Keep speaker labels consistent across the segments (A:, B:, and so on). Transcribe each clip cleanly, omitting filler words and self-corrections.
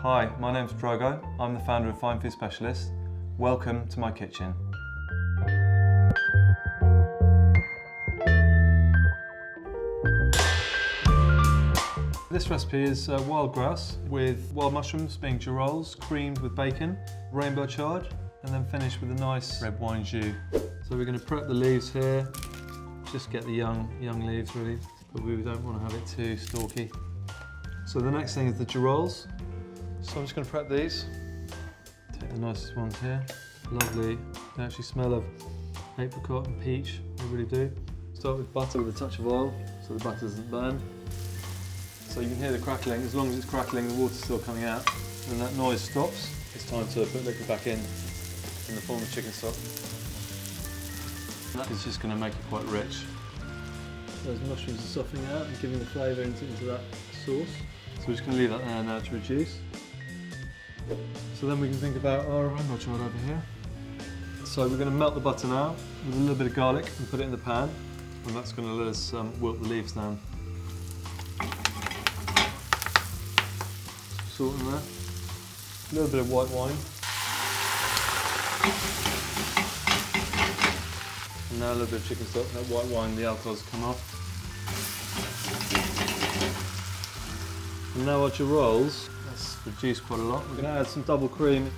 A: Hi, my name's Drogo. I'm the founder of Fine Food Specialist. Welcome to my kitchen. This recipe is wild grouse with wild mushrooms being girolles, creamed with bacon, rainbow chard, and then finished with a nice red wine jus. So we're going to prep the leaves here. Just get the young leaves really, but we don't want to have it too stalky. So the next thing is the girolles. So I'm just going to prep these. Take the nicest ones here. Lovely. They actually smell of apricot and peach. They really do. Start with butter with a touch of oil, so the butter doesn't burn. So you can hear the crackling. As long as it's crackling, the water's still coming out. When that noise stops, it's time to put liquid back in the form of chicken stock. That is just going to make it quite rich. Those mushrooms are softening out and giving the flavour into that sauce. So we're just going to leave that there now to reduce. So then we can think about our rainbow chard over here. So we're going to melt the butter now with a little bit of garlic and put it in the pan, and that's going to let us wilt the leaves down. Salt in there, a little bit of white wine, and now a little bit of chicken stock. That white wine, the alcohol's come off. And now our girolles, that's reduced quite a lot. We're going to add some double cream.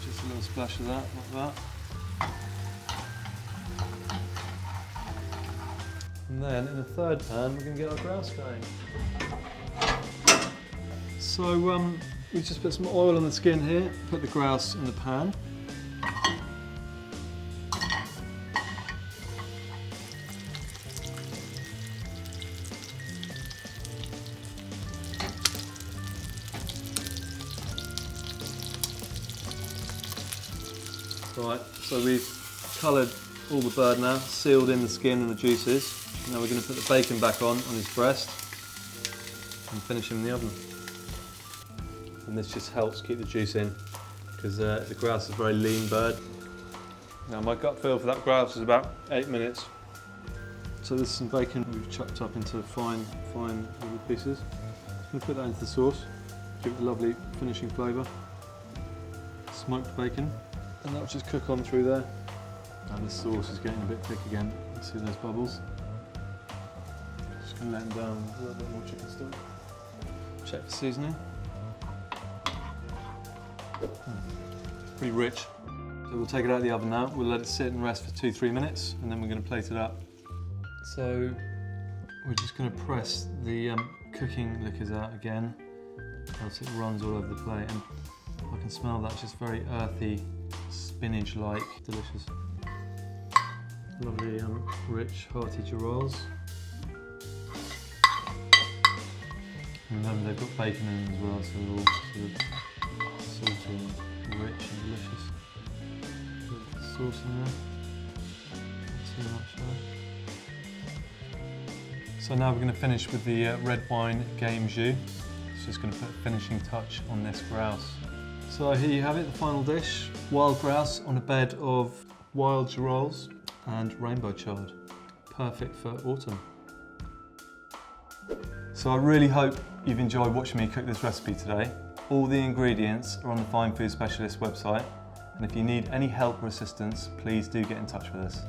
A: Just a little splash of that, like that. And then in the third pan, we're going to get our grouse going. So we just put some oil on the skin here, put the grouse in the pan. Right, so we've coloured all the bird now, sealed in the skin and the juices. Now we're going to put the bacon back on his breast and finish him in the oven. And this just helps keep the juice in, because the grouse is a very lean bird. Now my gut feel for that grouse is about 8 minutes. So there's some bacon we've chopped up into fine little pieces. Just going to put that into the sauce, give it a lovely finishing flavour. Smoked bacon. And that'll just cook on through there. And the sauce is getting a bit thick again. You see those bubbles? Just going to let them down with a little bit more chicken stock. Check for seasoning. Pretty rich. So we'll take it out of the oven now. We'll let it sit and rest for 2-3 minutes, and then we're going to plate it up. So we're just going to press the cooking liquors out again, else it runs all over the plate. And I can smell that just very earthy, spinach-like, delicious. Lovely, rich, hearty girolles. And remember, they've got bacon in them as well, so they're all sort of salty and rich and delicious. Put the sauce in there. Not too much there. So now we're going to finish with the red wine gamey jus. It's just going to put a finishing touch on this grouse. So here you have it, the final dish. Wild grouse on a bed of wild girolles and rainbow chard. Perfect for autumn. So I really hope you've enjoyed watching me cook this recipe today. All the ingredients are on the Fine Food Specialist website, and if you need any help or assistance, please do get in touch with us.